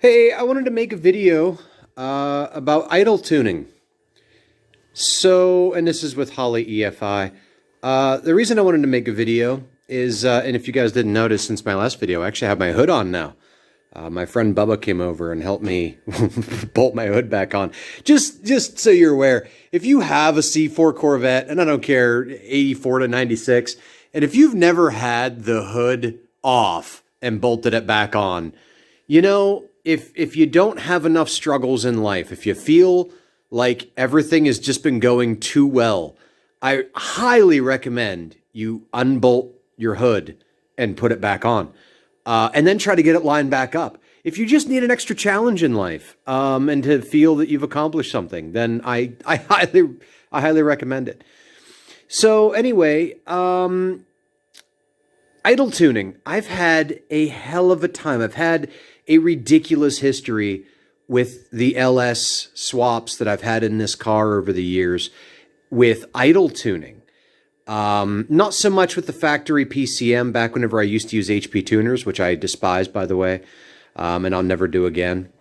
Hey, I wanted to make a video about idle tuning. And this is with Holley EFI. The reason I wanted to make a video is, and if you guys didn't notice since my last video, I actually have my hood on now. My friend Bubba came over and helped me bolt my hood back on. Just so you're aware, if you have a C4 Corvette, and I don't care, 84 to 96, and if you've never had the hood off and bolted it back on, you know, if you don't have enough struggles in life, if you feel like everything has just been going too well, I highly recommend you unbolt your hood and put it back on. And then try to get it lined back up. If you just need an extra challenge in life and to feel that you've accomplished something, then I highly recommend it. So anyway, idle tuning. I've had a hell of a time. I've had a ridiculous history with the LS swaps that I've had in this car over the years with idle tuning. Not so much with the factory PCM back whenever I used to use HP tuners, which I despise, by the way, and I'll never do again.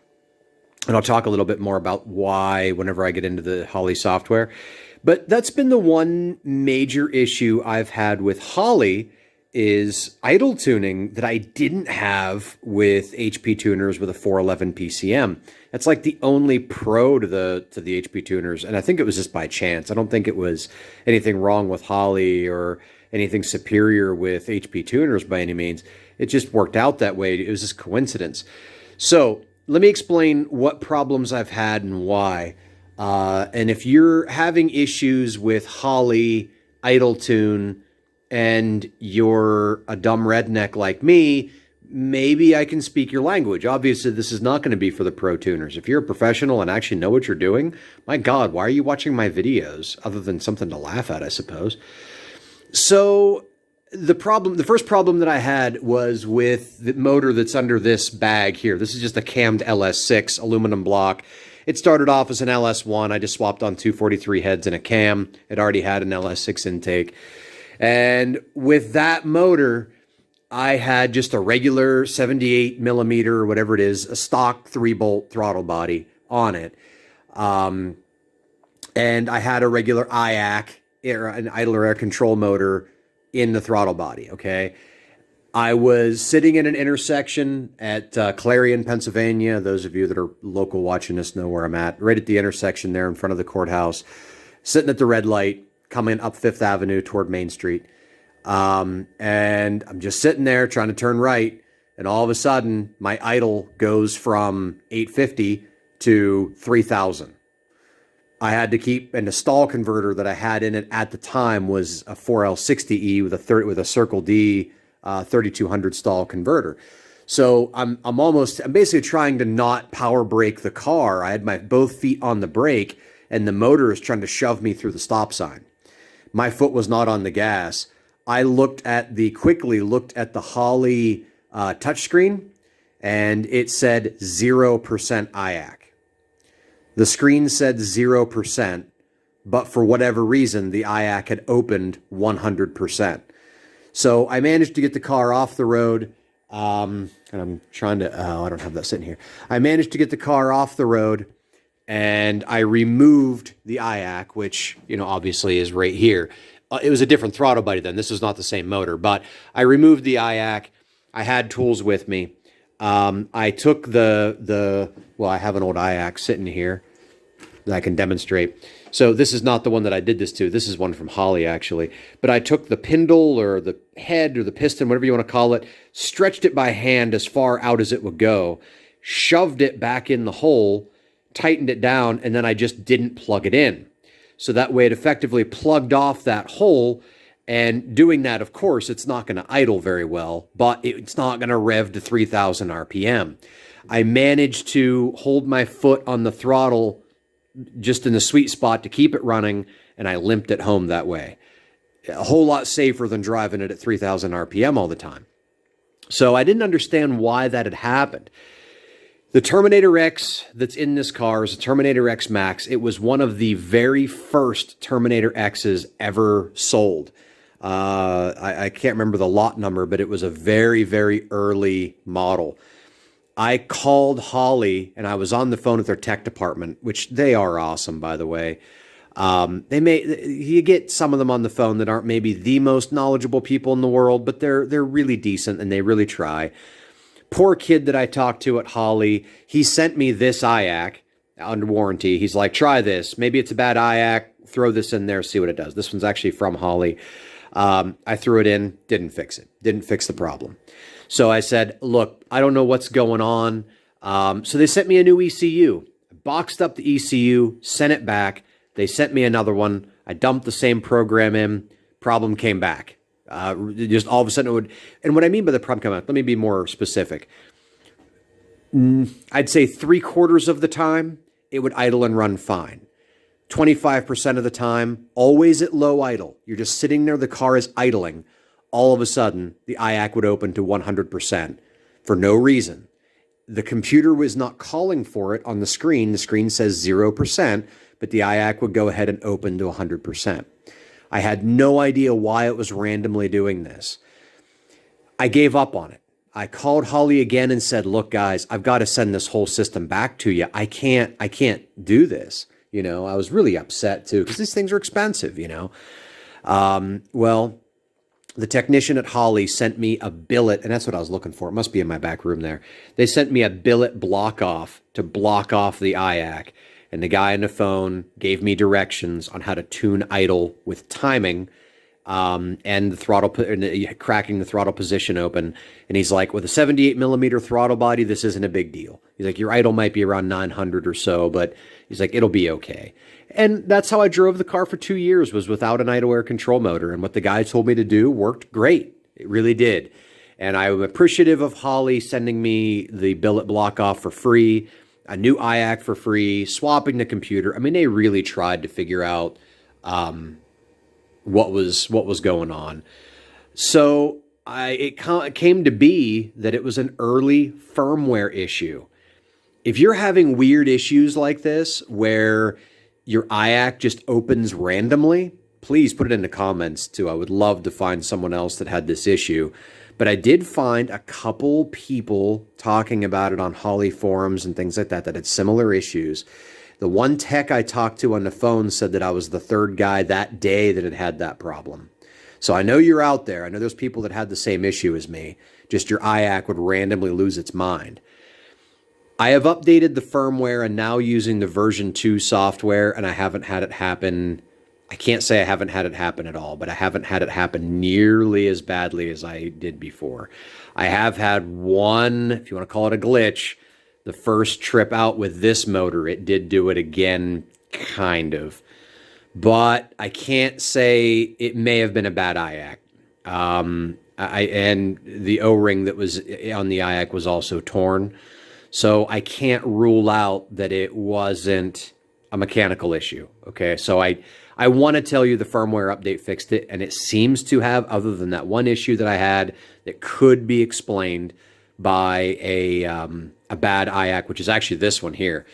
And I'll talk a little bit more about why whenever I get into the Holley software. But that's been the one major issue I've had with Holley is idle tuning that I didn't have with HP tuners with a 411 PCM. That's like the only pro to the HP tuners, and I think it was just by chance. I don't think it was anything wrong with Holley or anything superior with HP tuners by any means. It just worked out that way. It was just coincidence. So let me explain what problems I've had and why. And if you're having issues with Holley idle tune and you're a dumb redneck like me, maybe I can speak your language. Obviously, this is not going to be for the pro tuners. If you're a professional and actually know what you're doing, my God, why are you watching my videos? Other than something to laugh at, I suppose. So the first problem that I had was with the motor that's under this bag here. This is just a cammed LS6 aluminum block. It started off as an LS1. I just swapped on 243 heads and a cam. It already had an LS6 intake. And with that motor, I had just a regular 78 millimeter or whatever it is, a stock 3-bolt throttle body on it. And I had a regular Iac, an idler air control motor in the throttle body, okay? I was sitting in an intersection at Clarion, Pennsylvania. Those of you that are local watching this know where I'm at. Right at the intersection there in front of the courthouse. Sitting at the red light, coming up Fifth Avenue toward Main Street. And I'm just sitting there trying to turn right. And all of a sudden, my idle goes from 850 to 3000. I had to keep, and the stall converter that I had in it at the time was a 4L60E with a Circle D 3200 stall converter. So I'm basically trying to not power brake the car. I had my both feet on the brake, and the motor is trying to shove me through the stop sign. My foot was not on the gas. I quickly looked at the Holley touchscreen, and it said 0% Iac. The screen said 0%, but for whatever reason, the Iac had opened 100%. So I managed to get the car off the road, and I'm trying to, I don't have that sitting here. I managed to get the car off the road, and I removed the Iac, which, you know, obviously is right here. It was a different throttle body then. This was not the same motor, but I removed the Iac. I had tools with me. I took well, I have an old Iac sitting here that I can demonstrate. So this is not the one that I did this to. This is one from Holley, actually. But I took the pindle or the head or the piston, whatever you want to call it, stretched it by hand as far out as it would go, shoved it back in the hole, tightened it down, and then I just didn't plug it in. So that way it effectively plugged off that hole. And doing that, of course, it's not going to idle very well, but it's not going to rev to 3000 RPM. I managed to hold my foot on the throttle just in the sweet spot to keep it running, and I limped it home that way. A whole lot safer than driving it at 3000 RPM all the time. So I didn't understand why that had happened. The Terminator X that's in this car is a Terminator X Max. It was one of the very first Terminator X's ever sold. I can't remember the lot number, but it was a very, very early model. I called Holley, and I was on the phone with their tech department, which they are awesome, by the way. You get some of them on the phone that aren't maybe the most knowledgeable people in the world, but they're really decent and they really try. Poor kid that I talked to at Holley, he sent me this Iac under warranty. He's like, try this. Maybe it's a bad Iac. Throw this in there, see what it does. This one's actually from Holley. I threw it in, didn't fix it. Didn't fix the problem. So I said, look, I don't know what's going on. So they sent me a new ECU. I boxed up the ECU, sent it back. They sent me another one. I dumped the same program in. Problem came back. Just all of a sudden it would... And what I mean by the problem coming back, let me be more specific. I'd say 3/4 of the time, it would idle and run fine. 25% of the time, always at low idle. You're just sitting there, the car is idling. All of a sudden, the Iac would open to 100% for no reason. The computer was not calling for it on the screen. The screen says 0%, but the Iac would go ahead and open to 100%. I had no idea why it was randomly doing this. I gave up on it. I called Holley again and said, look, guys, I've got to send this whole system back to you. I can't do this. You know, I was really upset too, because these things are expensive, you know. Well, the technician at Holley sent me a billet, and that's what I was looking for. It must be in my back room there. They sent me a billet block off to block off the Iac. And the guy on the phone gave me directions on how to tune idle with timing, and the throttle, cracking the throttle position open. And he's like, with a 78 millimeter throttle body, this isn't a big deal. He's like, your idle might be around 900 or so, but he's like, it'll be okay. And that's how I drove the car for 2 years, was without an idle air control motor. And what the guy told me to do worked great. It really did. And I'm appreciative of Holley sending me the billet block off for free, a new Iac for free, swapping the computer. I mean, they really tried to figure out what was going on. So it came to be that it was an early firmware issue. If you're having weird issues like this, where your Iac just opens randomly, please put it in the comments too. I would love to find someone else that had this issue. But I did find a couple people talking about it on Holley forums and things like that had similar issues. The one tech I talked to on the phone said that I was the third guy that day that had that problem. So I know you're out there. I know there's people that had the same issue as me. Just your Iac would randomly lose its mind. I have updated the firmware and now using the version 2 software, and I haven't had it happen. I can't say I haven't had it happen at all, but I haven't had it happen nearly as badly as I did before. I have had one, if you want to call it a glitch, the first trip out with this motor, it did do it again, kind of. But I can't say it may have been a bad Iac. And the O-ring that was on the Iac was also torn. So I can't rule out that it wasn't a mechanical issue. Okay, so I want to tell you the firmware update fixed it, and it seems to have, other than that one issue that I had that could be explained by a bad Iac, which is actually this one here.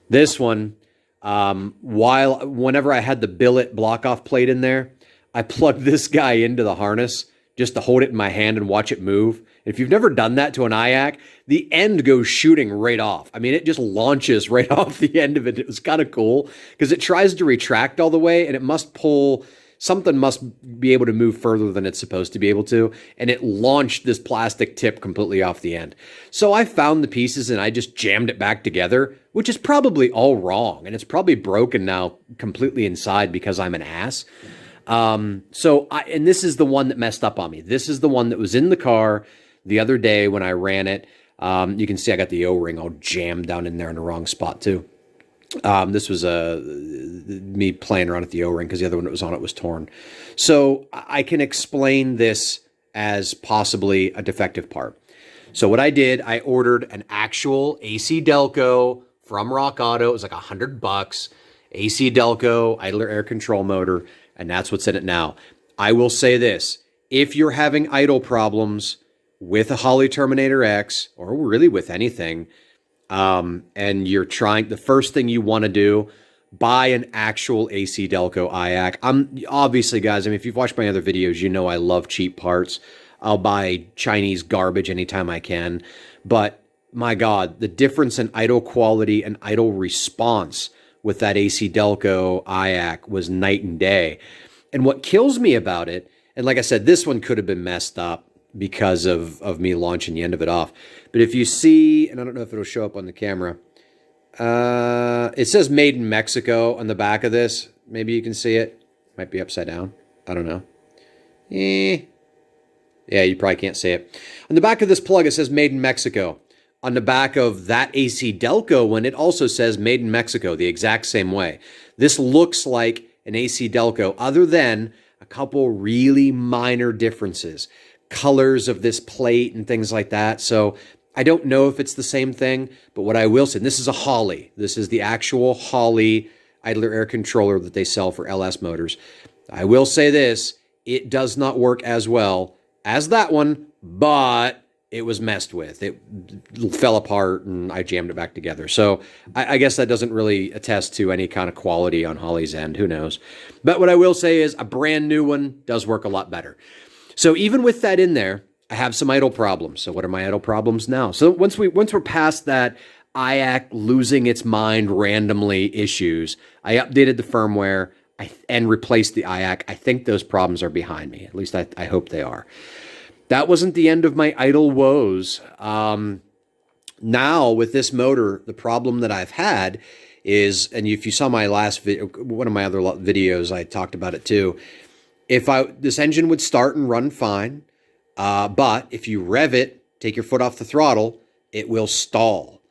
This one, whenever I had the billet block-off plate in there, I plugged this guy into the harness just to hold it in my hand and watch it move. If you've never done that to an Iac, the end goes shooting right off. I mean, it just launches right off the end of it. It was kind of cool because it tries to retract all the way, and it must pull, something must be able to move further than it's supposed to be able to, and it launched this plastic tip completely off the end. So I found the pieces and I just jammed it back together, which is probably all wrong, and it's probably broken now completely inside because I'm an ass. And this is the one that messed up on me. This is the one that was in the car the other day when I ran it. You can see I got the O-ring all jammed down in there in the wrong spot too. This was me playing around with the O-ring because the other one that was on it was torn. So I can explain this as possibly a defective part. So what I did, I ordered an actual AC Delco from Rock Auto. It was like $100. AC Delco, idler air control motor, and that's what's in it now. I will say this. If you're having idle problems with a Holley Terminator X, or really with anything, and you're trying, the first thing you want to do, buy an actual AC Delco Iac. Obviously, guys, I mean, if you've watched my other videos, you know I love cheap parts. I'll buy Chinese garbage anytime I can. But my God, the difference in idle quality and idle response with that AC Delco Iac was night and day. And what kills me about it, and like I said, this one could have been messed up because of me launching the end of it off. But if you see, and I don't know if it'll show up on the camera, it says made in Mexico on the back of this. Maybe you can see it. Might be upside down. I don't know. Yeah, you probably can't see it. On the back of this plug, it says made in Mexico. On the back of that AC Delco one, it also says made in Mexico, the exact same way. This looks like an AC Delco, other than a couple really minor differences. Colors of this plate and things like that. So I don't know if it's the same thing, but what I will say, and this is a Holley. This is the actual Holley idler air controller that they sell for LS motors. I will say this, it does not work as well as that one, but it was messed with. It fell apart and I jammed it back together. So I guess that doesn't really attest to any kind of quality on Holley's end. Who knows? But what I will say is a brand new one does work a lot better. So even with that in there, I have some idle problems. So what are my idle problems now? So once we're past that Iac losing its mind randomly issues, I updated the firmware and replaced the Iac. I think those problems are behind me. At least I hope they are. That wasn't the end of my idle woes. Now with this motor, the problem that I've had is, and if you saw my last video, one of my other videos, I talked about it too. This engine would start and run fine, but if you rev it, take your foot off the throttle, it will stall.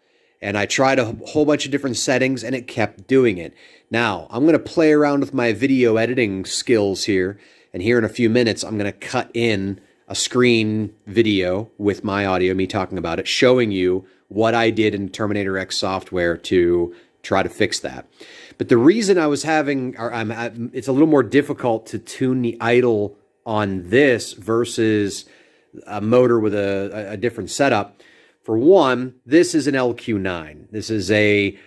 And I tried a whole bunch of different settings and it kept doing it. Now, I'm going to play around with my video editing skills here. And here in a few minutes, I'm going to cut in a screen video with my audio, me talking about it, showing you what I did in Terminator X software to try to fix that. But the reason I was having, it's a little more difficult to tune the idle on this versus a motor with a different setup. For one, this is an LQ9. This is a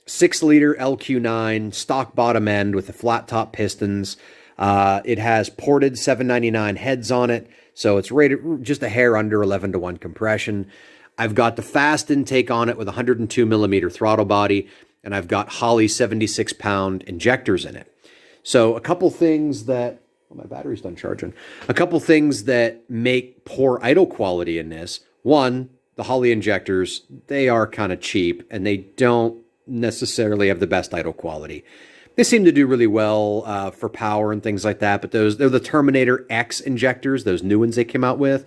6-liter LQ9 stock bottom end with the flat top pistons. It has ported 799 heads on it, so it's rated just a hair under 11-to-1 compression. I've got the fast intake on it with 102 millimeter throttle body, and I've got Holley 76-pound injectors in it. So a couple things that, well, my battery's done charging. A couple things that make poor idle quality in this. One, the Holley injectors, they are kind of cheap, and they don't necessarily have the best idle quality. They seem to do really well for power and things like that, but they're the Terminator X injectors, those new ones they came out with.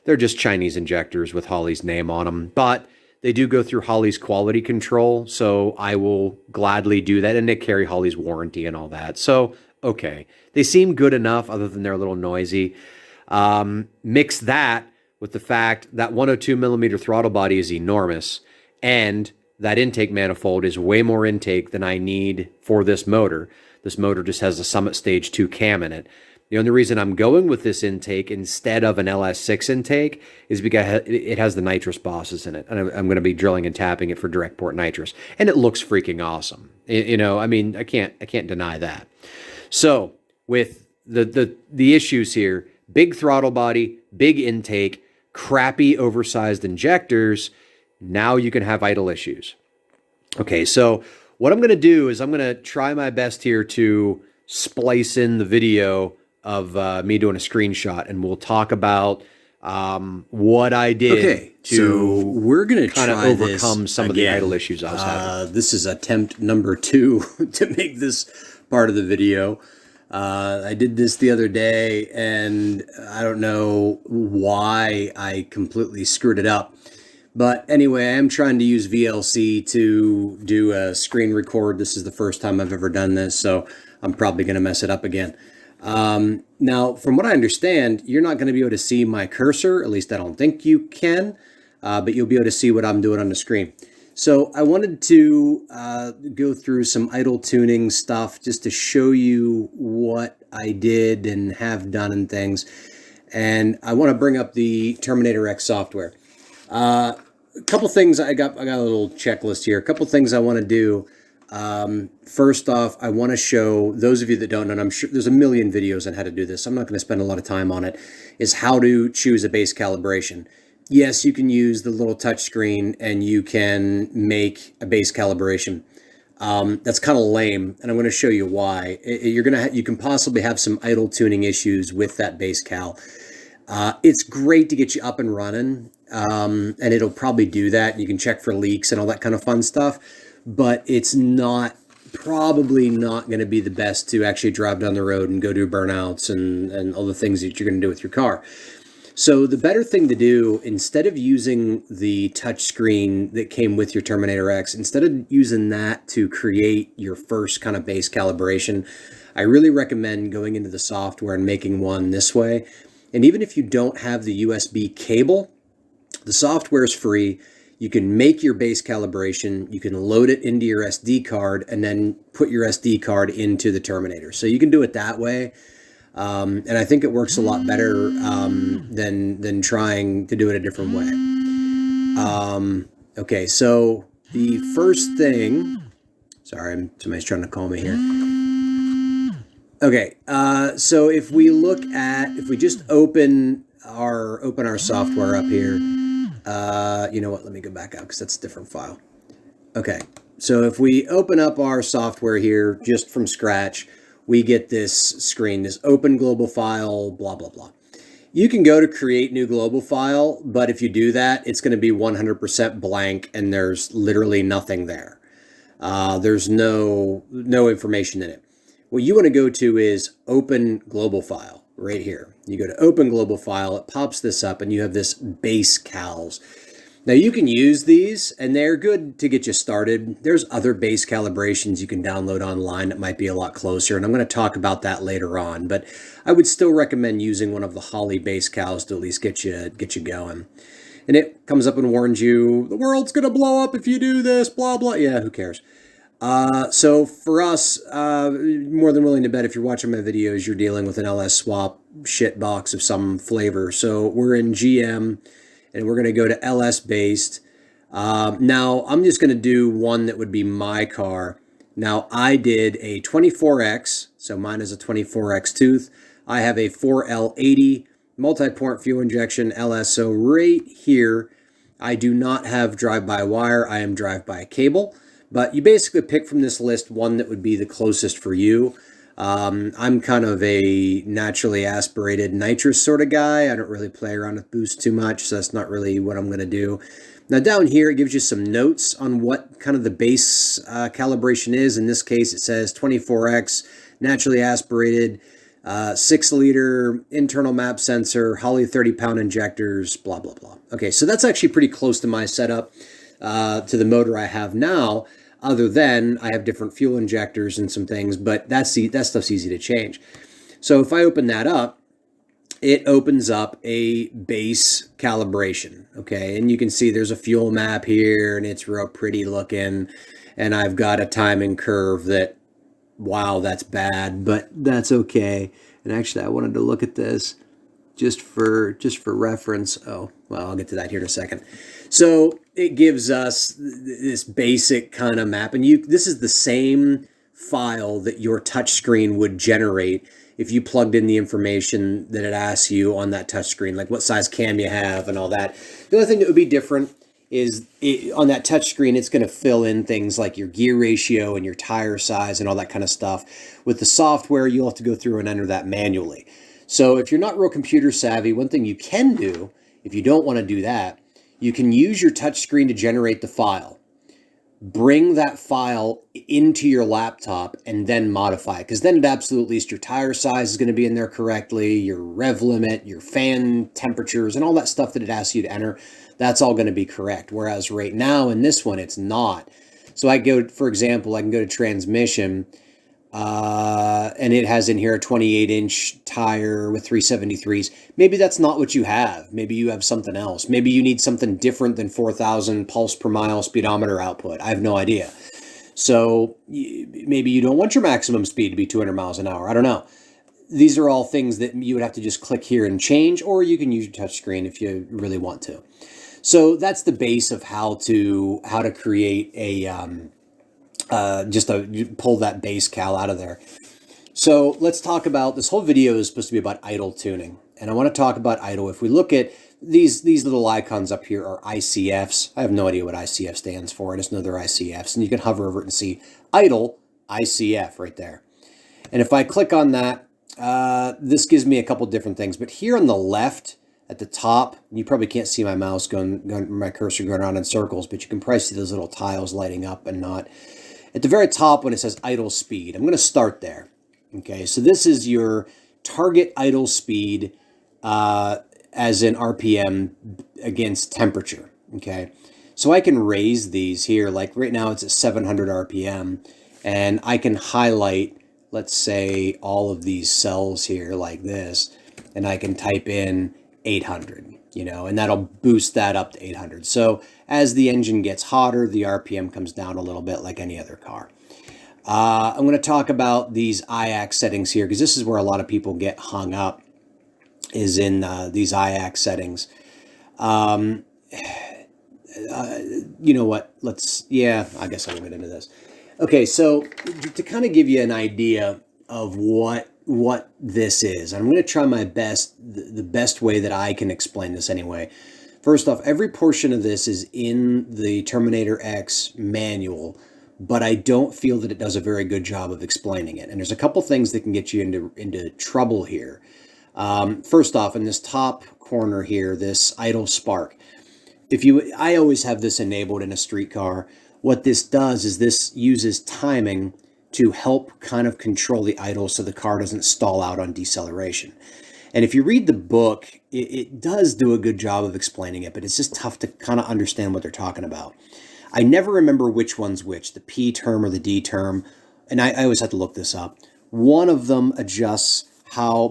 They're just Chinese injectors with Holley's name on them, but they do go through Holley's quality control, so I will gladly do that, and they carry Holley's warranty and all that. So, okay. They seem good enough, other than they're a little noisy. Mix that with the fact that 102 millimeter throttle body is enormous, and that intake manifold is way more intake than I need for this motor. This motor just has a Summit Stage 2 cam in it. The only reason I'm going with this intake instead of an LS6 intake is because it has the nitrous bosses in it. And I'm going to be drilling and tapping it for direct port nitrous. And it looks freaking awesome. You know, I mean, I can't deny that. So with the issues here, big throttle body, big intake, crappy oversized injectors, now you can have idle issues. Okay, so what I'm going to do is I'm going to try my best here to splice in the video of me doing a screenshot, and we'll talk about what I did so we're going to kind of overcome some of the idle issues I was having. This is attempt number 2 to make this part of the video. I did this the other day, and I don't know why I completely screwed it up. But anyway, I am trying to use VLC to do a screen record. This is the first time I've ever done this, so I'm probably going to mess it up again. Now, from what I understand, you're not going to be able to see my cursor. At least I don't think you can, but you'll be able to see what I'm doing on the screen. So I wanted to go through some idle tuning stuff just to show you what I did and have done and things. And I want to bring up the Terminator X software. A couple things, I got a little checklist here. A couple things I want to do. First off, I want to show those of you that don't know, and I'm sure there's a million videos on how to do this, so I'm not going to spend a lot of time on it, is how to choose a base calibration. yes, you can use the little touch screen and you can make a base calibration. That's kind of lame, and I'm going to show you why. You can possibly have some idle tuning issues with that base cal. It's great to get you up and running, and it'll probably do that. You can check for leaks and all that kind of fun stuff, but it's probably not going to be the best to actually drive down the road and go do burnouts and all the things that you're going to do with your car. So the better thing to do, instead of using the touch screen that came with your Terminator X, instead of using that to create your first kind of base calibration, I really recommend going into the software and making one this way. And even if you don't have the USB cable, the software is free. You can make your base calibration, you can load it into your SD card, and then put your SD card into the Terminator. So you can do it that way. And I think it works a lot better than trying to do it a different way. Okay, so the first thing, sorry, somebody's trying to call me here. Okay, so if we just open our software up here, you know what, let me go back out because that's a different file. Okay, so if we open up our software here just from scratch, we get this screen, this open global file, blah, blah, blah. You can go to create new global file, but if you do that, it's going to be 100% blank and there's literally nothing there. There's no information in it. What you want to go to is open global file right here. You go to open global file, it pops this up and you have this base cals. Now you can use these and they're good to get you started. There's other base calibrations you can download online that might be a lot closer, and I'm going to talk about that later on, but I would still recommend using one of the Holley base cals to at least get you going. And it comes up and warns you, the world's going to blow up if you do this, blah, blah. Yeah, who cares? So for us, more than willing to bet if you're watching my videos, you're dealing with an LS swap shit box of some flavor. So we're in GM. And we're going to go to LS based. Now, I'm just going to do one that would be my car. Now, I did a 24X, so mine is a 24X tooth. I have a 4L80 multi-port fuel injection LS. So right here, I do not have drive-by-wire. I am drive-by-cable. But you basically pick from this list one that would be the closest for you. I'm kind of a naturally aspirated nitrous sort of guy. I don't really play around with boost too much, so that's not really what I'm going to do. Now down here, it gives you some notes on what kind of the base calibration is. In this case, it says 24X, naturally aspirated, 6-liter internal map sensor, Holley 30-pound injectors, blah, blah, blah. Okay, so that's actually pretty close to my setup, to the motor I have now. Other than I have different fuel injectors and some things, but that stuff's easy to change. So if I open that up, it opens up a base calibration, okay? And you can see there's a fuel map here, and it's real pretty looking. And I've got a timing curve that, wow, that's bad, but that's okay. And actually, I wanted to look at this just for reference. Oh, well, I'll get to that here in a second. So it gives us this basic kind of map, and this is the same file that your touchscreen would generate if you plugged in the information that it asks you on that touchscreen, like what size cam you have and all that. The only thing that would be different is on that touchscreen, it's going to fill in things like your gear ratio and your tire size and all that kind of stuff. With the software, you'll have to go through and enter that manually. So if you're not real computer savvy, one thing you can do, if you don't want to do that, you can use your touchscreen to generate the file. Bring that file into your laptop and then modify it, because then at absolute least your tire size is going to be in there correctly, your rev limit, your fan temperatures, and all that stuff that it asks you to enter, that's all going to be correct. Whereas right now in this one, it's not. So I go, for example, I can go to transmission, and it has in here a 28-inch tire with 373s. Maybe that's not what you have. Maybe you have something else. Maybe you need something different than 4,000 pulse per mile speedometer output. I have no idea. So maybe you don't want your maximum speed to be 200 miles an hour. I don't know. These are all things that you would have to just click here and change, or you can use your touchscreen if you really want to. So that's the base of how to create a pull that base cal out of there. So let's talk about, this whole video is supposed to be about idle tuning. And I want to talk about idle. If we look at these little icons up here are ICFs. I have no idea what ICF stands for. I just know they're ICFs. And you can hover over it and see idle ICF right there. And if I click on that, this gives me a couple different things. But here on the left at the top, you probably can't see my mouse my cursor going around in circles, but you can probably see those little tiles lighting up and not. At the very top when it says idle speed, I'm going to start there. Okay, so this is your target idle speed as in RPM against temperature. Okay, so I can raise these here. Like right now it's at 700 RPM, and I can highlight, let's say, all of these cells here like this, and I can type in 800, and that'll boost that up to 800. So as the engine gets hotter, the RPM comes down a little bit like any other car. I'm going to talk about these Iac settings here, because this is where a lot of people get hung up, is in these Iac settings. You know what? I guess I'll get into this. Okay, so to kind of give you an idea of what this is, I'm going to try my best, the best way that I can explain this anyway. First off, every portion of this is in the Terminator X manual, but I don't feel that it does a very good job of explaining it. And there's a couple things that can get you into trouble here. First off, in this top corner here, this idle spark. I always have this enabled in a streetcar. What this does is this uses timing to help kind of control the idle so the car doesn't stall out on deceleration. And if you read the book, it does do a good job of explaining it, but it's just tough to kind of understand what they're talking about. I never remember which one's which, the P term or the D term, and I always have to look this up. One of them adjusts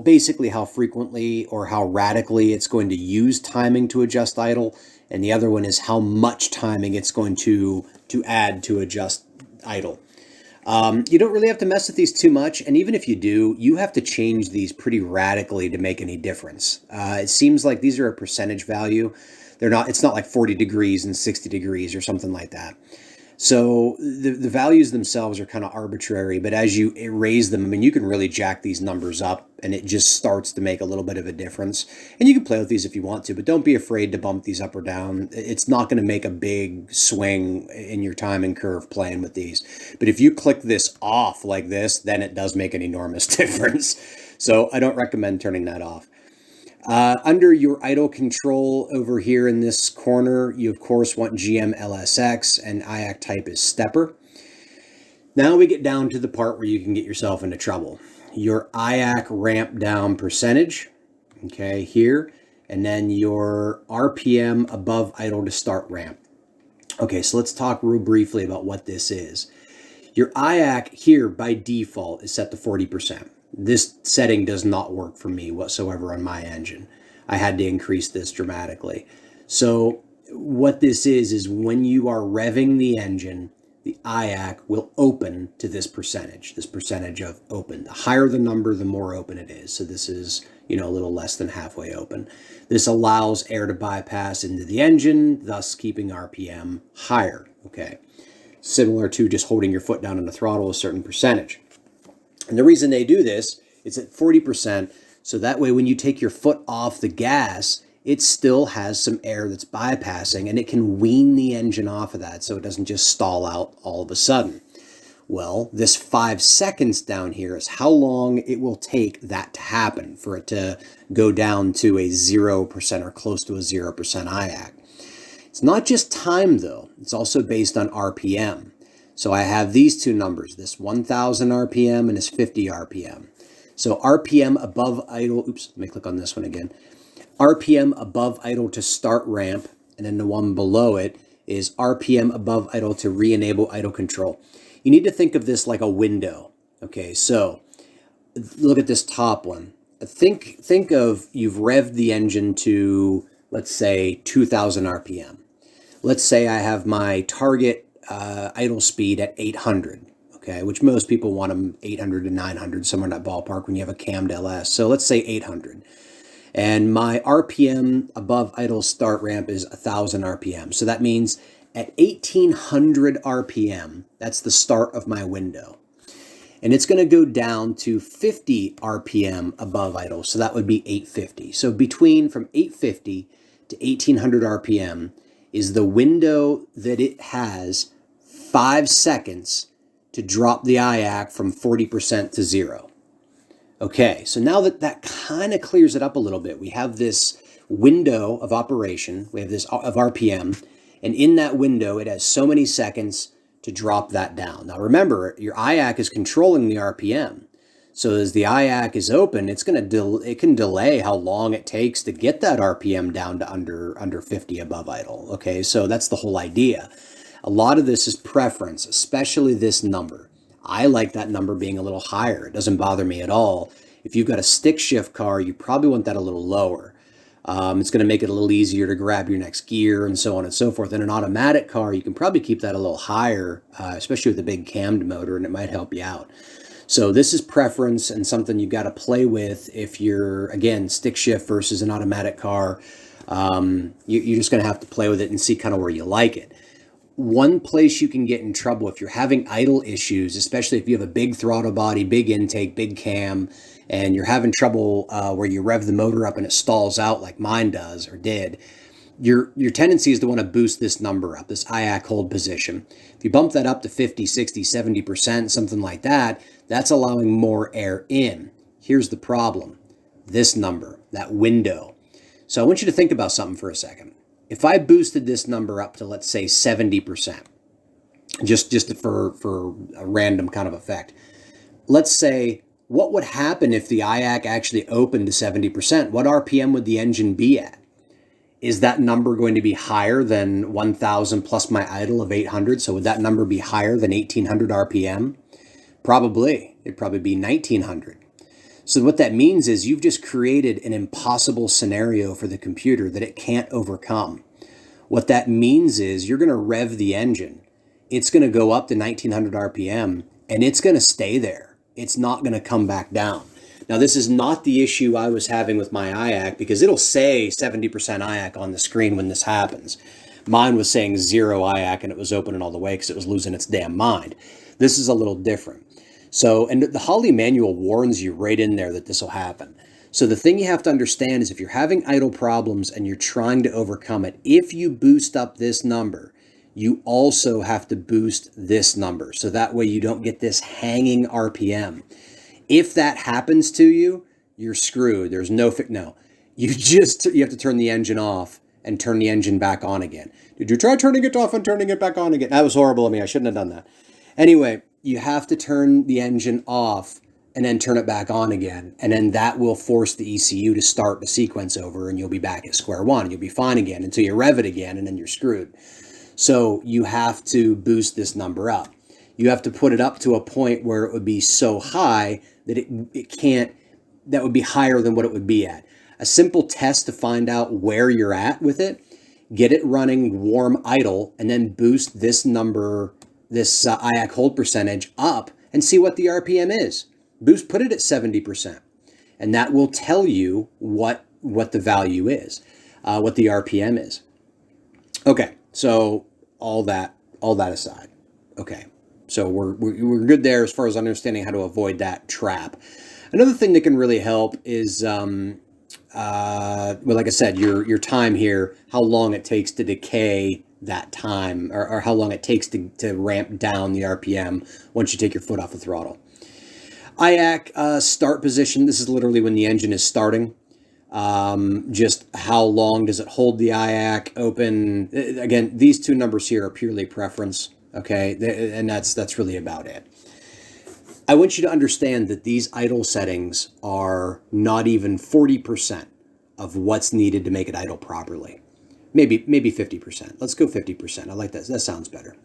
basically how frequently or how radically it's going to use timing to adjust idle, and the other one is how much timing it's going to add to adjust idle. You don't really have to mess with these too much, and even if you do, you have to change these pretty radically to make any difference. It seems like these are a percentage value. It's not like 40 degrees and 60 degrees or something like that. So the values themselves are kind of arbitrary, but as you raise them, I mean, you can really jack these numbers up, and it just starts to make a little bit of a difference. And you can play with these if you want to, but don't be afraid to bump these up or down. It's not going to make a big swing in your timing curve playing with these. But if you click this off like this, then it does make an enormous difference. So I don't recommend turning that off. Under your idle control over here in this corner, you of course want GM LSX, and Iac type is stepper. Now we get down to the part where you can get yourself into trouble. Your Iac ramp down percentage, okay, here, and then your RPM above idle to start ramp. Okay, so let's talk real briefly about what this is. Your Iac here by default is set to 40%. This setting does not work for me whatsoever on my engine. I had to increase this dramatically. So what this is when you are revving the engine, the Iac will open to this percentage of open. The higher the number, the more open it is. So this is, a little less than halfway open. This allows air to bypass into the engine, thus keeping RPM higher, okay? Similar to just holding your foot down on the throttle a certain percentage. And the reason they do this is at 40%, so that way when you take your foot off the gas, it still has some air that's bypassing, and it can wean the engine off of that so it doesn't just stall out all of a sudden. Well, this 5 seconds down here is how long it will take that to happen, for it to go down to a 0% or close to a 0% Iac. It's not just time, though. It's also based on RPM. So I have these two numbers, this 1000 RPM and this 50 RPM. So RPM above idle, let me click on this one again. RPM above idle to start ramp, and then the one below it is RPM above idle to re-enable idle control. You need to think of this like a window. Okay, so look at this top one. Think of you've revved the engine to, let's say, 2000 RPM. Let's say I have my target idle speed at 800, okay, which most people want them 800 to 900, somewhere in that ballpark when you have a cammed LS. So let's say 800. And my RPM above idle start ramp is 1000 RPM. So that means at 1800 RPM, that's the start of my window. And it's going to go down to 50 RPM above idle. So that would be 850. So from 850 to 1800 RPM is the window that it has 5 seconds to drop the Iac from 40% to 0. Okay, so now that kind of clears it up a little bit. We have this window of operation, we have this of RPM, and in that window it has so many seconds to drop that down. Now remember, your Iac is controlling the RPM. So as the Iac is open, it can delay how long it takes to get that RPM down to under 50 above idle. Okay, so that's the whole idea. A lot of this is preference, especially this number. I like that number being a little higher. It doesn't bother me at all. If you've got a stick shift car, you probably want that a little lower. It's going to make it a little easier to grab your next gear and so on and so forth. In an automatic car, you can probably keep that a little higher, especially with a big cammed motor, and it might help you out. So this is preference and something you've got to play with if you're, again, stick shift versus an automatic car. You're just going to have to play with it and see kind of where you like it. One place you can get in trouble if you're having idle issues, especially if you have a big throttle body, big intake, big cam, and you're having trouble where you rev the motor up and it stalls out like mine does or did, your tendency is to want to boost this number up, this Iac hold position. If you bump that up to 50, 60, 70%, something like that, that's allowing more air in. Here's the problem. This number, that window. So I want you to think about something for a second. If I boosted this number up to, let's say, 70%, just for a random kind of effect, let's say, what would happen if the Iac actually opened to 70%? What RPM would the engine be at? Is that number going to be higher than 1,000 plus my idle of 800? So would that number be higher than 1,800 RPM? Probably. It'd probably be 1,900. So what that means is you've just created an impossible scenario for the computer that it can't overcome. What that means is you're going to rev the engine. It's going to go up to 1,900 RPM, and it's going to stay there. It's not going to come back down. Now, this is not the issue I was having with my Iac, because it'll say 70% Iac on the screen when this happens. Mine was saying 0 Iac, and it was opening all the way because it was losing its damn mind. This is a little different. So, and the Holley manual warns you right in there that this will happen. So the thing you have to understand is if you're having idle problems and you're trying to overcome it, if you boost up this number, you also have to boost this number. So that way you don't get this hanging RPM. If that happens to you, you're screwed. There's no no. You have to turn the engine off and turn the engine back on again. Did you try turning it off and turning it back on again? That was horrible of me. I shouldn't have done that. Anyway, you have to turn the engine off and then turn it back on again. And then that will force the ECU to start the sequence over, and you'll be back at square one. You'll be fine again until you rev it again, and then you're screwed. So you have to boost this number up. You have to put it up to a point where it would be so high that that would be higher than what it would be at. A simple test to find out where you're at with it, get it running warm idle, and then boost this number, this Iac hold percentage up, and see what the RPM is. Put it at 70%, and that will tell you what the value is, what the RPM is. Okay, so all that aside. Okay, so we're good there as far as understanding how to avoid that trap. Another thing that can really help is, well, like I said, your time here, how long it takes to decay that time, or how long it takes to ramp down the RPM once you take your foot off the throttle. Iac start position, this is literally when the engine is starting. Just how long does it hold the Iac open? Again, these two numbers here are purely preference, okay? And that's really about it. I want you to understand that these idle settings are not even 40% of what's needed to make it idle properly. Maybe 50%. Let's go 50%. I like that. That sounds better.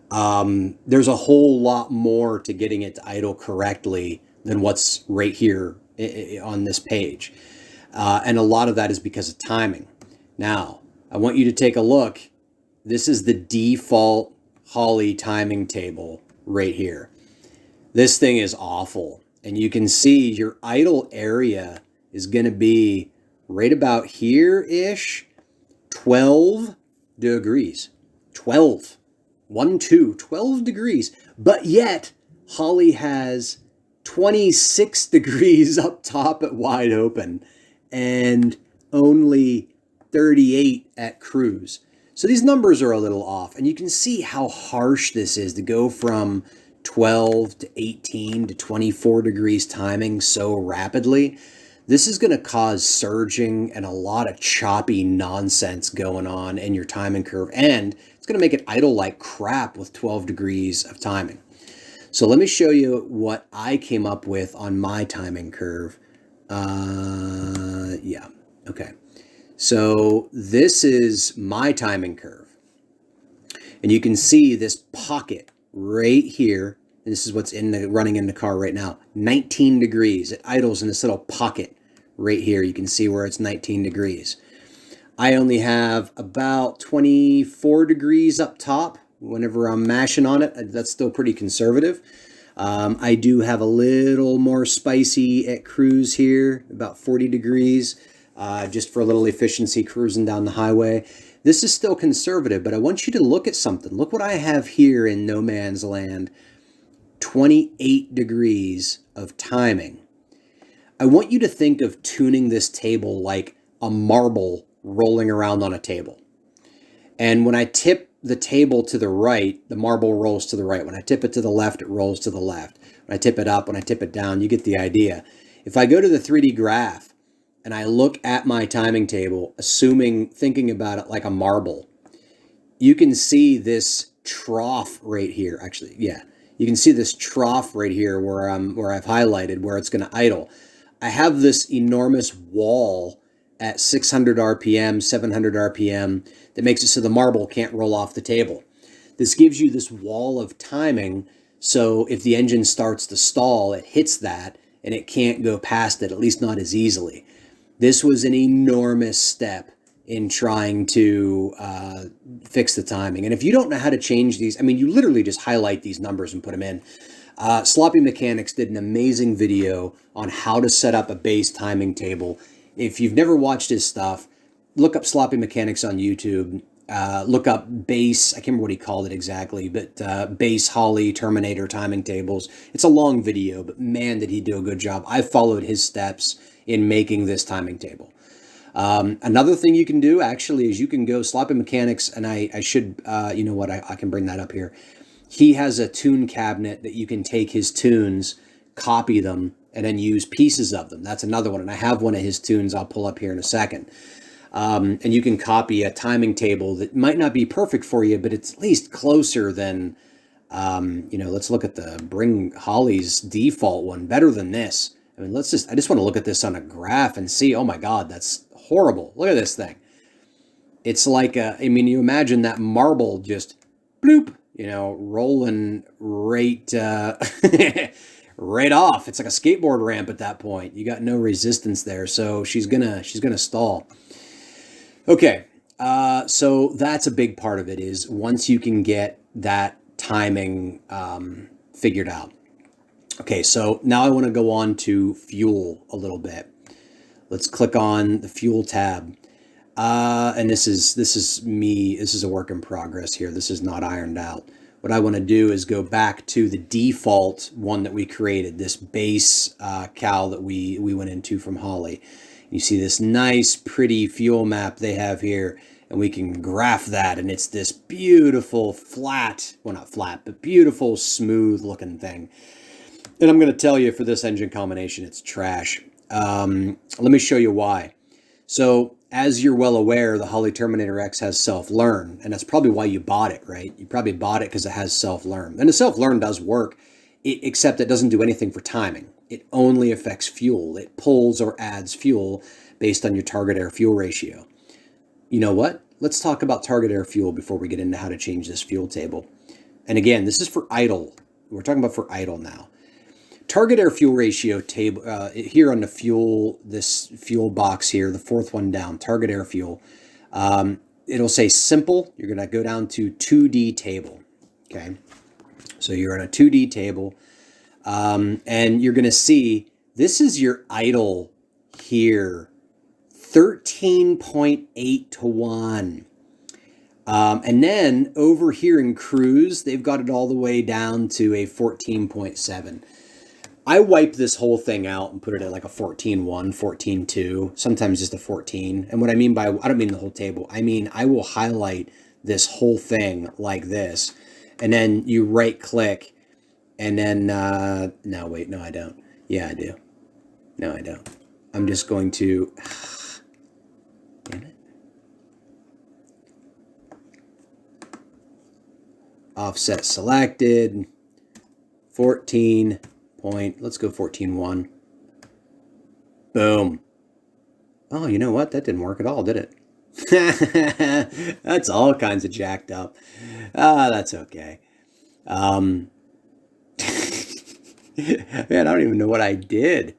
There's a whole lot more to getting it to idle correctly than what's right here on this page. And a lot of that is because of timing. Now, I want you to take a look. This is the default Holley timing table right here. This thing is awful. And you can see your idle area is going to be right about here-ish, 12 degrees. 12 degrees. But yet, Holley has 26 degrees up top at wide open and only 38 at cruise. So these numbers are a little off, and you can see how harsh this is to go from 12 to 18 to 24 degrees timing so rapidly. This is going to cause surging and a lot of choppy nonsense going on in your timing curve, and it's going to make it idle like crap with 12 degrees of timing. So let me show you what I came up with on my timing curve. Yeah, okay. So this is my timing curve. And you can see this pocket right here. And this is what's running in the car right now. 19 degrees. It idles in this little pocket right here. You can see where it's 19 degrees. I only have about 24 degrees up top. Whenever I'm mashing on it, that's still pretty conservative. I do have a little more spicy at cruise here, about 40 degrees, just for a little efficiency cruising down the highway. This is still conservative, but I want you to look at something. Look what I have here in no man's land, 28 degrees of timing. I want you to think of tuning this table like a marble rolling around on a table. And when I tip the table to the right, the marble rolls to the right. When I tip it to the left, it rolls to the left. When I tip it up, when I tip it down, you get the idea. If I go to the 3D graph and I look at my timing table, thinking about it like a marble, you can see this trough right here. Actually, yeah, you can see this trough right here where I've highlighted where it's going to idle. I have this enormous wall at 600 RPM, 700 RPM that makes it so the marble can't roll off the table. This gives you this wall of timing, so if the engine starts to stall, it hits that and it can't go past it, at least not as easily. This was an enormous step in trying to fix the timing. And if you don't know how to change these, I mean, you literally just highlight these numbers and put them in. Sloppy Mechanics did an amazing video on how to set up a base timing table. If you've never watched his stuff, look up Sloppy Mechanics on YouTube. Look up base, I can't remember what he called it exactly, but base Holley Terminator timing tables. It's a long video, but man, did he do a good job. I followed his steps in making this timing table. Another thing you can do actually is you can go Sloppy Mechanics, and I should, you know what, I can bring that up here. He has a tune cabinet that you can take his tunes, copy them, and then use pieces of them. That's another one. And I have one of his tunes I'll pull up here in a second. And you can copy a timing table that might not be perfect for you, but it's at least closer than, you know, let's look at bring Holley's default one, better than this. I mean, I just want to look at this on a graph and see, oh my God, that's horrible. Look at this thing. It's like, I mean, you imagine that marble just bloop, you know, rolling right, right off. It's like a skateboard ramp at that point. You got no resistance there, so she's gonna stall. Okay, so that's a big part of it, is once you can get that timing figured out. Okay, so now I want to go on to fuel a little bit. Let's click on the fuel tab. And this is me. This is a work in progress here. This is not ironed out. What I want to do is go back to the default one that we created, this base cal that we went into from Holley. You see this nice, pretty fuel map they have here, and we can graph that, and it's this beautiful flat, well, not flat, but beautiful, smooth looking thing. And I'm going to tell you, for this engine combination, it's trash. Let me show you why. So, as you're well aware, the Holley Terminator X has self-learn, and that's probably why you bought it, right? You probably bought it because it has self-learn. And the self-learn does work, except it doesn't do anything for timing. It only affects fuel. It pulls or adds fuel based on your target air fuel ratio. You know what? Let's talk about target air fuel before we get into how to change this fuel table. And again, this is for idle. We're talking about for idle now. Target air fuel ratio table here on the fuel, this fuel box here, the fourth one down, target air fuel. It'll say simple. You're going to go down to 2D table. Okay. So you're in a 2D table, and you're going to see this is your idle here, 13.8 to 1. And then over here in cruise, they've got it all the way down to a 14.7. I wipe this whole thing out and put it at like a 14.1, 14.2, sometimes just a 14. And what I mean by, I don't mean the whole table. I mean, I will highlight this whole thing like this. And then you right click and then, no, wait, no, I don't. Yeah, I do. No, I don't. I'm just going to, damn it. Offset selected, 14 point, let's go 14.1. Boom. Oh, you know what? That didn't work at all, did it? That's all kinds of jacked up. That's okay. Man, I don't even know what I did.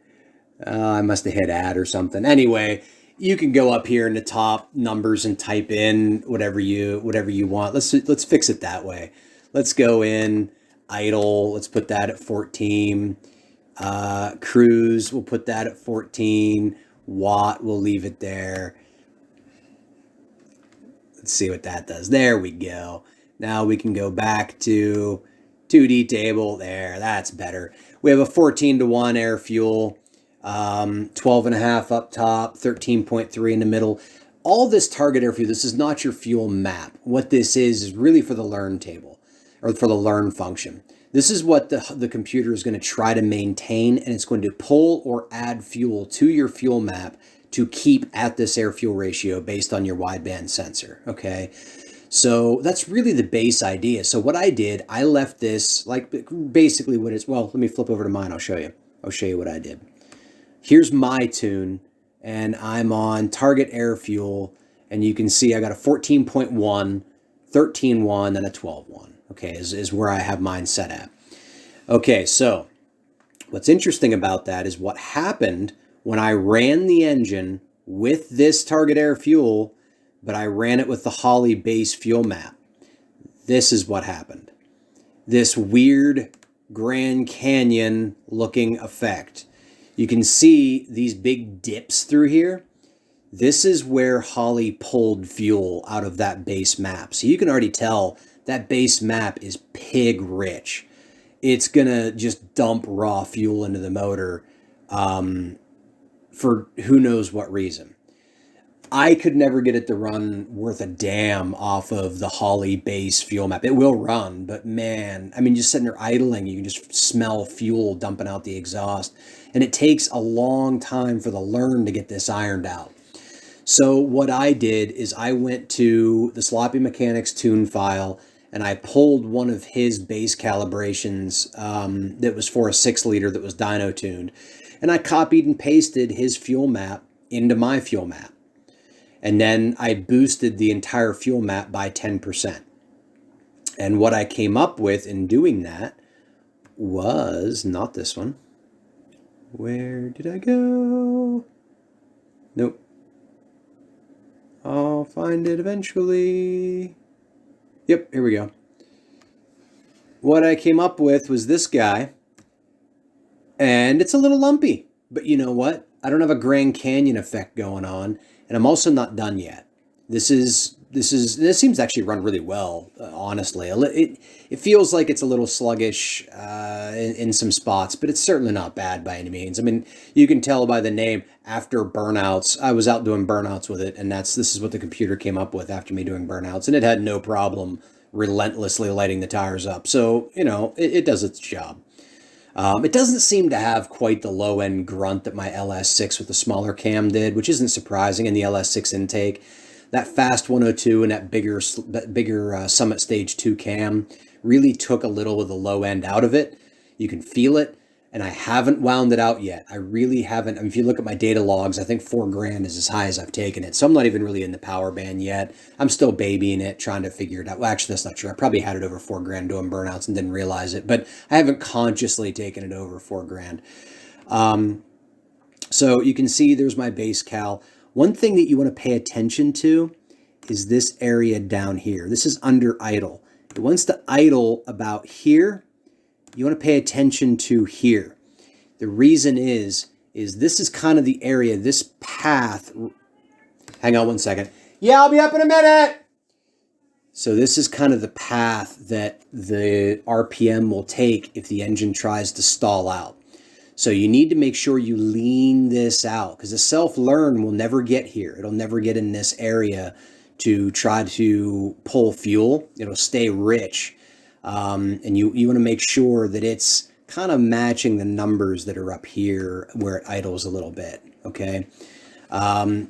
I must have hit add or something. Anyway, you can go up here in the top numbers and type in whatever you want. Let's fix it that way. Let's go in idle. Let's put that at 14. Cruise, we'll put that at 14. Watt, we'll leave it there. Let's see what that does. There we go. Now we can go back to 2D table. There, that's better. We have a 14:1 air fuel, 12.5 up top, 13.3 in the middle. All this target air fuel, this is not your fuel map. What this is really for the learn table, or for the learn function. This is what the computer is going to try to maintain, and it's going to pull or add fuel to your fuel map to keep at this air fuel ratio based on your wideband sensor, okay? So that's really the base idea. So what I did, I left this like basically what it's, well, let me flip over to mine. I'll show you what I did. Here's my tune, and I'm on target air fuel, and you can see I got a 14.1, 13.1, and a 12.1. Okay, is where I have mine set at. Okay, so what's interesting about that is what happened when I ran the engine with this target air fuel, but I ran it with the Holley base fuel map. This is what happened. This weird Grand Canyon looking effect. You can see these big dips through here. This is where Holley pulled fuel out of that base map. So you can already tell that base map is pig rich. It's gonna just dump raw fuel into the motor for who knows what reason. I could never get it to run worth a damn off of the Holley base fuel map. It will run, but man, I mean, just sitting there idling, you can just smell fuel dumping out the exhaust. And it takes a long time for the learn to get this ironed out. So what I did is I went to the Sloppy Mechanics tune file, and I pulled one of his base calibrations that was for a 6-liter that was dyno tuned. And I copied and pasted his fuel map into my fuel map. And then I boosted the entire fuel map by 10%. And what I came up with in doing that was not this one. Where did I go? Nope. I'll find it eventually. Yep, here we go. What I came up with was this guy. And it's a little lumpy. But you know what? I don't have a Grand Canyon effect going on. And I'm also not done yet. This seems to actually run really well, honestly. It feels like it's a little sluggish in some spots, but it's certainly not bad by any means. I mean, you can tell by the name. After burnouts, I was out doing burnouts with it, and this is what the computer came up with after me doing burnouts, and it had no problem relentlessly lighting the tires up. So, you know, it does its job. It doesn't seem to have quite the low-end grunt that my LS6 with the smaller cam did, which isn't surprising in the LS6 intake. That fast 102 and that bigger Summit Stage 2 cam really took a little of the low end out of it. You can feel it, and I haven't wound it out yet. I really haven't. I mean, if you look at my data logs, I think $4,000 is as high as I've taken it. So I'm not even really in the power band yet. I'm still babying it, trying to figure it out. Well, actually, that's not true. I probably had it over $4,000 doing burnouts and didn't realize it, but I haven't consciously taken it over $4,000. So you can see there's my base cal. One thing that you want to pay attention to is this area down here. This is under idle. It wants to idle about here. You want to pay attention to here. The reason is this is kind of the area, this path. Hang on one second. Yeah, I'll be up in a minute. So this is kind of the path that the RPM will take if the engine tries to stall out. So you need to make sure you lean this out, because the self-learn will never get here. It'll never get in this area to try to pull fuel. It'll stay rich. And you want to make sure that it's kind of matching the numbers that are up here where it idles a little bit, okay? And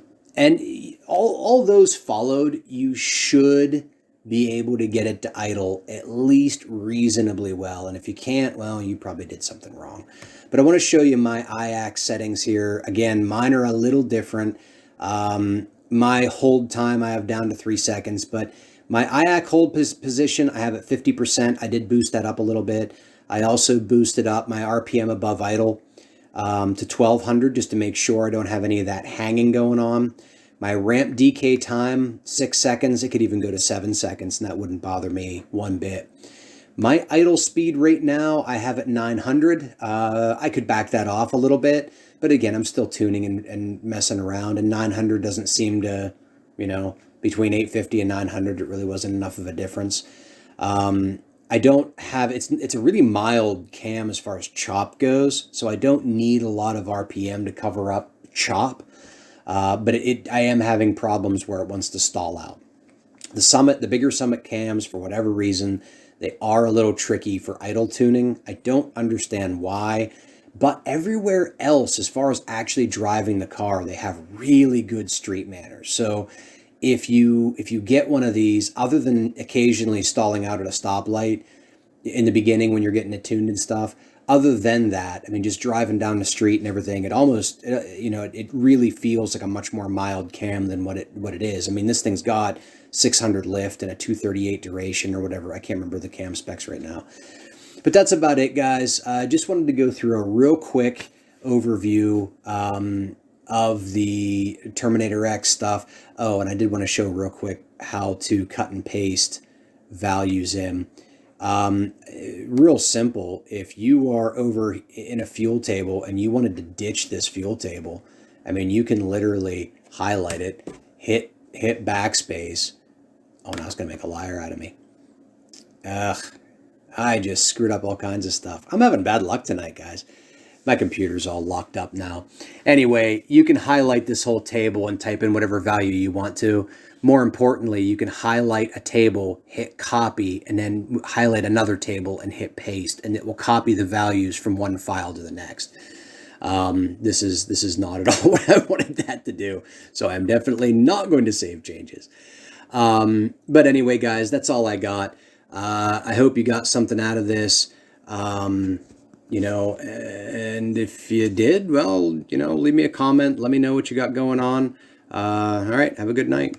all those followed, you should be able to get it to idle at least reasonably well. And if you can't, well, you probably did something wrong. But I want to show you my Iac settings here. Again, mine are a little different. My hold time I have down to 3 seconds, but my Iac hold position I have at 50%. I did boost that up a little bit. I also boosted up my RPM above idle to 1200 just to make sure I don't have any of that hanging going on. My ramp decay time, 6 seconds. It could even go to 7 seconds, and that wouldn't bother me one bit. My idle speed right now, I have at 900. I could back that off a little bit, but again, I'm still tuning and messing around, and 900 doesn't seem to, between 850 and 900, it really wasn't enough of a difference. I don't have, it's a really mild cam as far as chop goes, so I don't need a lot of RPM to cover up chop. But I am having problems where it wants to stall out. The bigger Summit cams, for whatever reason, they are a little tricky for idle tuning. I don't understand why, but everywhere else, as far as actually driving the car, they have really good street manners. So if you get one of these, other than occasionally stalling out at a stoplight in the beginning when you're getting it tuned and stuff, other than that, I mean, just driving down the street and everything, it almost, it really feels like a much more mild cam than what it is. I mean, this thing's got 600 lift and a 238 duration or whatever. I can't remember the cam specs right now. But that's about it, guys. I just wanted to go through a real quick overview of the Terminator X stuff. Oh, and I did want to show real quick how to cut and paste values in. Real simple. If you are over in a fuel table and you wanted to ditch this fuel table, I mean, you can literally highlight it, hit backspace. Oh, now it's going to make a liar out of me. I just screwed up all kinds of stuff. I'm having bad luck tonight, guys. My computer's all locked up now. Anyway, you can highlight this whole table and type in whatever value you want to. More importantly, you can highlight a table, hit copy, and then highlight another table and hit paste, and it will copy the values from one file to the next. This is not at all what I wanted that to do, so I'm definitely not going to save changes. But anyway, guys, that's all I got. I hope you got something out of this. And if you did, well, leave me a comment. Let me know what you got going on. All right, have a good night.